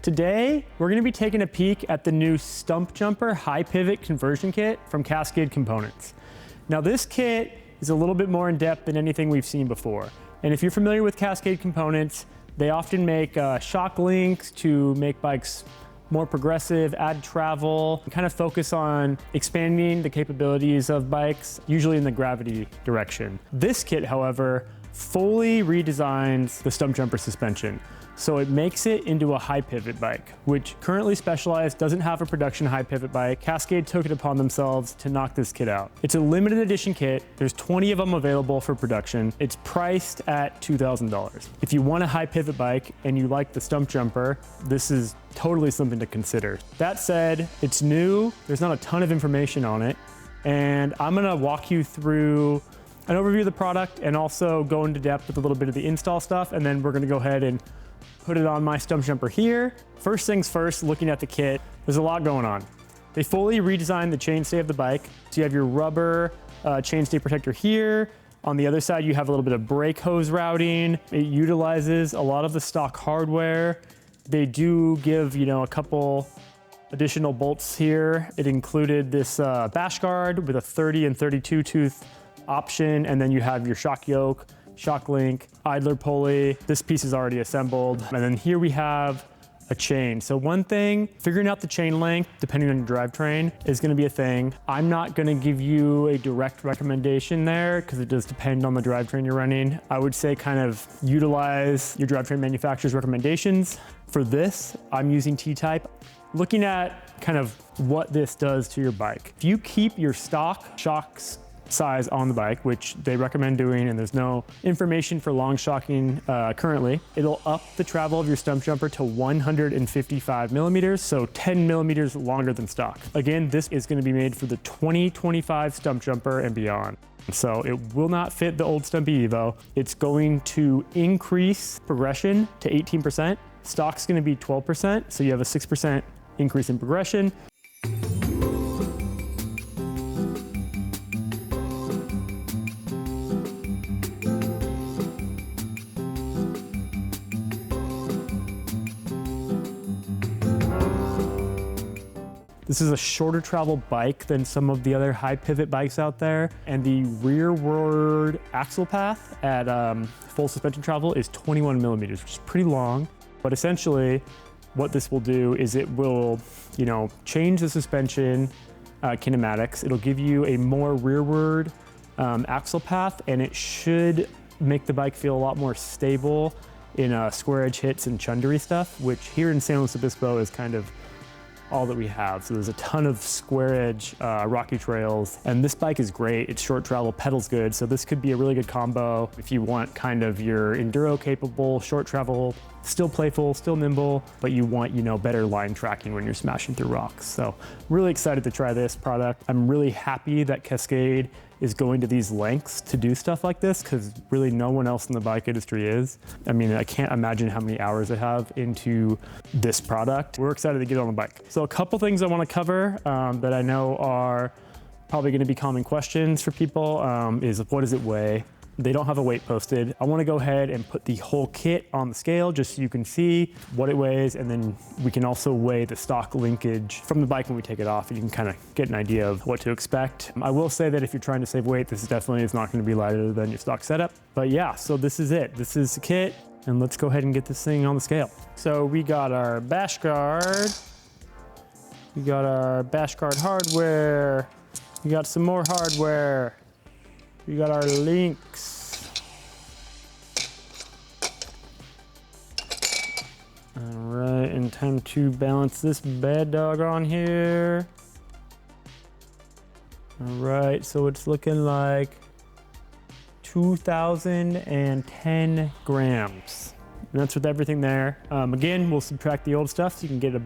Today, we're gonna be taking a peek at the new Stumpjumper high pivot conversion kit from Cascade Components. Now this kit is a little bit more in depth than anything we've seen before. And if you're familiar with Cascade Components, they often make shock links to make bikes more progressive, add travel, and kind of focus on expanding the capabilities of bikes, usually in the gravity direction. This kit, however, fully redesigns the Stumpjumper suspension. So it makes it into a high pivot bike, which currently Specialized doesn't have a production high pivot bike. Cascade took it upon themselves to knock this kit out. It's a limited edition kit. There's 20 of them available for production. It's priced at $2,000. If you want a high pivot bike and you like the Stumpjumper, this is totally something to consider. That said, it's new. There's not a ton of information on it. And I'm gonna walk you through an overview of the product and also go into depth with a little bit of the install stuff. And then we're gonna go ahead and put it on my Stumpjumper here. First things first, looking at the kit, there's a lot going on. They fully redesigned the chainstay of the bike. So you have your rubber chainstay protector here. On the other side, you have a little bit of brake hose routing. It utilizes a lot of the stock hardware. They do give, a couple additional bolts here. It included this bash guard with a 30 and 32 tooth option. And then you have your shock yoke, shock link, idler pulley. This piece is already assembled. And then here we have a chain. So one thing, figuring out the chain length, depending on your drivetrain, is gonna be a thing. I'm not gonna give you a direct recommendation there because it does depend on the drivetrain you're running. I would say kind of utilize your drivetrain manufacturer's recommendations. For this, I'm using T-Type. Looking at kind of what this does to your bike. If you keep your stock shocks size on the bike, which they recommend doing, and there's no information for long shocking currently, it'll up the travel of your Stumpjumper to 155 millimeters, so 10 millimeters longer than stock. Again, this is going to be made for the 2025 Stumpjumper and beyond. So it will not fit the old Stumpy Evo. It's going to increase progression to 18%. Stock's going to be 12%, so you have a 6% increase in progression. This is a shorter travel bike than some of the other high pivot bikes out there. And the rearward axle path at full suspension travel is 21 millimeters, which is pretty long. But essentially what this will do is it will, change the suspension kinematics. It'll give you a more rearward axle path, and it should make the bike feel a lot more stable in square edge hits and chundery stuff, which here in San Luis Obispo is kind of all that we have. So there's a ton of square edge rocky trails, and this bike is great. It's short travel, pedals good, so this could be a really good combo if you want kind of your enduro capable short travel, still playful, still nimble, but you want better line tracking when you're smashing through rocks. So really excited to try this product. I'm really happy that Cascade is going to these lengths to do stuff like this, because really no one else in the bike industry is. I mean, I can't imagine how many hours I have into this product. We're excited to get on the bike. So a couple things I want to cover that I know are probably going to be common questions for people is what does it weigh? They don't have a weight posted. I want to go ahead and put the whole kit on the scale just so you can see what it weighs, and then we can also weigh the stock linkage from the bike when we take it off, and you can kind of get an idea of what to expect. I will say that if you're trying to save weight, this definitely is not going to be lighter than your stock setup. But yeah, so this is it. This is the kit, and let's go ahead and get this thing on the scale. So we got our bash guard. We got our bash guard hardware. We got some more hardware. We got our links. All right, and time to balance this bad dog on here. All right, so it's looking like 2,010 grams. And that's with everything there. Again, we'll subtract the old stuff so you can get a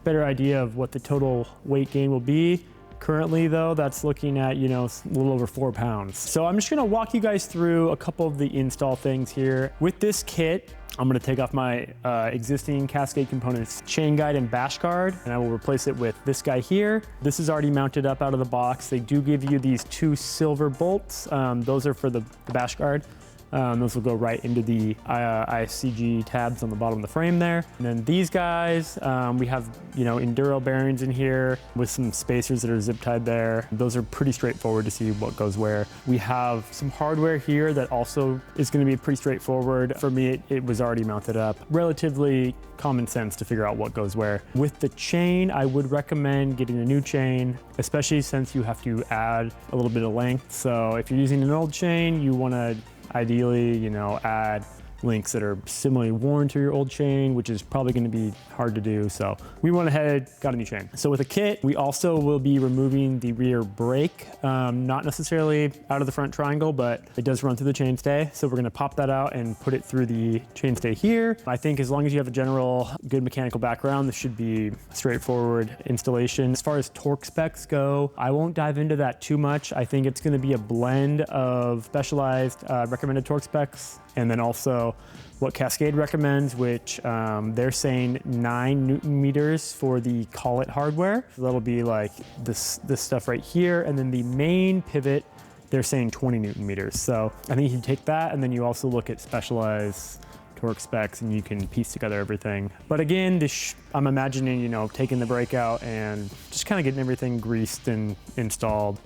better idea of what the total weight gain will be. Currently though, that's looking at, a little over 4 pounds. So I'm just gonna walk you guys through a couple of the install things here. With this kit, I'm gonna take off my existing Cascade Components chain guide and bash guard, and I will replace it with this guy here. This is already mounted up out of the box. They do give you these 2 silver bolts. Those are for the bash guard. Those will go right into the ISCG tabs on the bottom of the frame there. And then these guys, we have, Enduro bearings in here with some spacers that are zip tied there. Those are pretty straightforward to see what goes where. We have some hardware here that also is going to be pretty straightforward. For me, it was already mounted up. Relatively common sense to figure out what goes where. With the chain, I would recommend getting a new chain, especially since you have to add a little bit of length. So if you're using an old chain, you want to ideally, add links that are similarly worn to your old chain, which is probably going to be hard to do. So we went ahead, got a new chain. So with a kit, we also will be removing the rear brake, not necessarily out of the front triangle, but it does run through the chainstay. So we're going to pop that out and put it through the chainstay here. I think as long as you have a general good mechanical background, this should be a straightforward installation. As far as torque specs go, I won't dive into that too much. I think it's going to be a blend of Specialized recommended torque specs, and then also what Cascade recommends, which they're saying 9 Newton meters for the collet hardware. So that'll be like this stuff right here. And then the main pivot, they're saying 20 Newton meters. So I think you can take that, and then you also look at Specialized torque specs, and you can piece together everything. But again, I'm imagining, taking the brake out and just kind of getting everything greased and installed.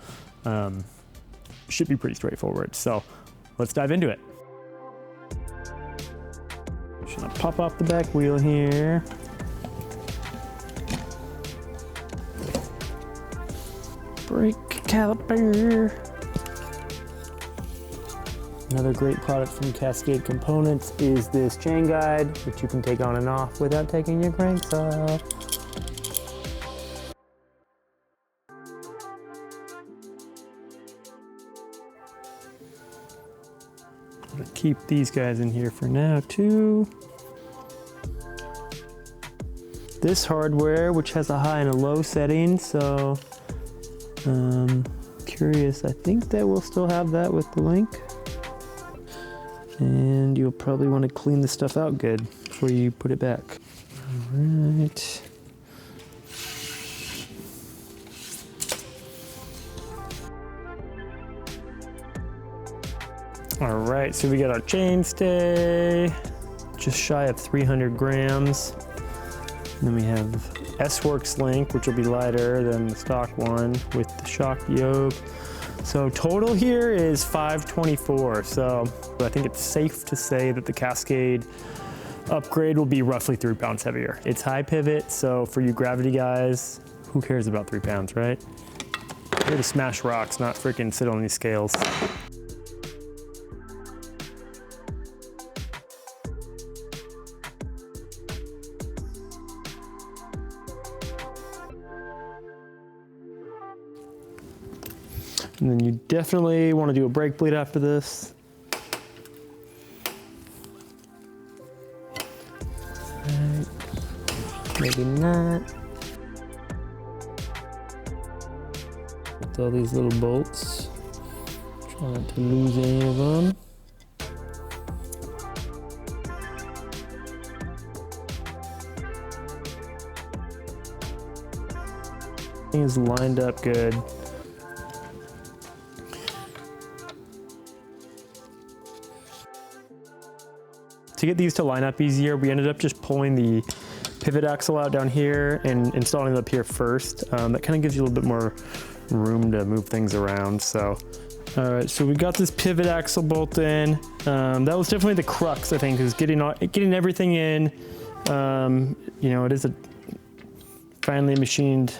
Should be pretty straightforward. So let's dive into it. Just gonna pop off the back wheel here. Brake caliper. Another great product from Cascade Components is this chain guide, which you can take on and off without taking your cranks off. I'm gonna keep these guys in here for now too. This hardware, which has a high and a low setting, so curious, I think that we'll still have that with the link. And you'll probably want to clean the stuff out good before you put it back. All right. All right, so we got our chainstay, just shy of 300 grams. And then we have S-Works link, which will be lighter than the stock one with the shock yoke. So total here is 524. So I think it's safe to say that the Cascade upgrade will be roughly 3 pounds heavier. It's high pivot, so for you gravity guys, who cares about 3 pounds, right? You're here to smash rocks, not freaking sit on these scales. And then you definitely want to do a brake bleed after this. Right. Maybe not. With all these little bolts. Try not to lose any of them. Everything is lined up good. To get these to line up easier, we ended up just pulling the pivot axle out down here and installing it up here first. That kind of gives you a little bit more room to move things around. So, all right, so we got this pivot axle bolt in. That was definitely the crux, I think, is getting everything in. It is a finely machined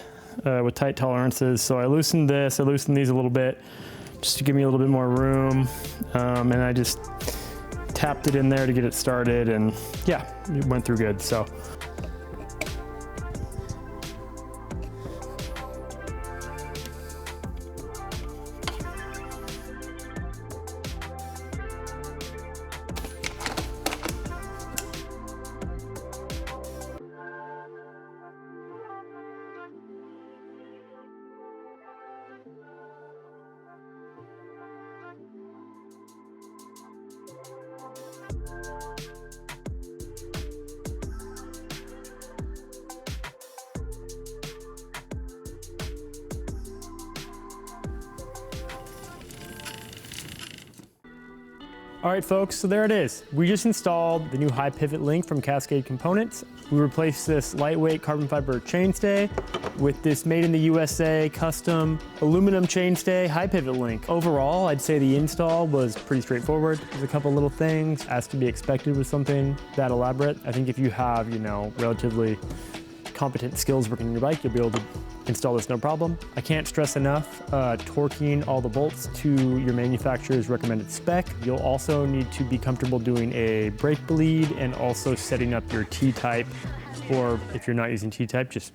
with tight tolerances. So I loosened this, I loosened these a little bit just to give me a little bit more room. And I just tapped it in there to get it started, and yeah, it went through good. So All right, folks, so there it is. We just installed the new high pivot link from Cascade Components. We replaced this lightweight carbon fiber chainstay with this made in the USA custom aluminum chainstay high pivot link. Overall, I'd say the install was pretty straightforward. There's a couple little things as to be expected with something that elaborate. I think if you have, relatively competent skills working on your bike, you'll be able to install this no problem. I can't stress enough, torquing all the bolts to your manufacturer's recommended spec. You'll also need to be comfortable doing a brake bleed and also setting up your T-type, or if you're not using T-type, just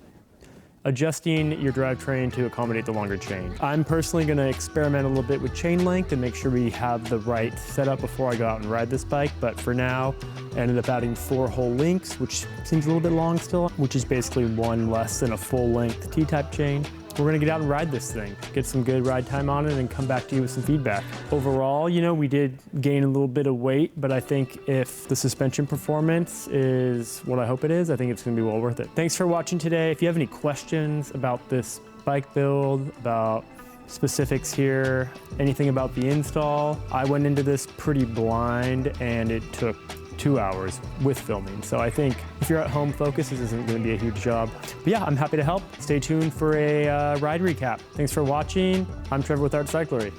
adjusting your drivetrain to accommodate the longer chain. I'm personally going to experiment a little bit with chain length and make sure we have the right setup before I go out and ride this bike, but for now, I ended up adding 4 whole links, which seems a little bit long still, which is basically one less than a full-length T-type chain. We're gonna get out and ride this thing, get some good ride time on it, and come back to you with some feedback. Overall, we did gain a little bit of weight, but I think if the suspension performance is what I hope it is, I think it's gonna be well worth it. Thanks for watching today. If you have any questions about this bike build, about specifics here, anything about the install, I went into this pretty blind and it took 2 hours with filming. So I think if you're at home focused, this isn't going to be a huge job. But yeah, I'm happy to help. Stay tuned for a ride recap. Thanks for watching. I'm Trevor with Art Cyclery.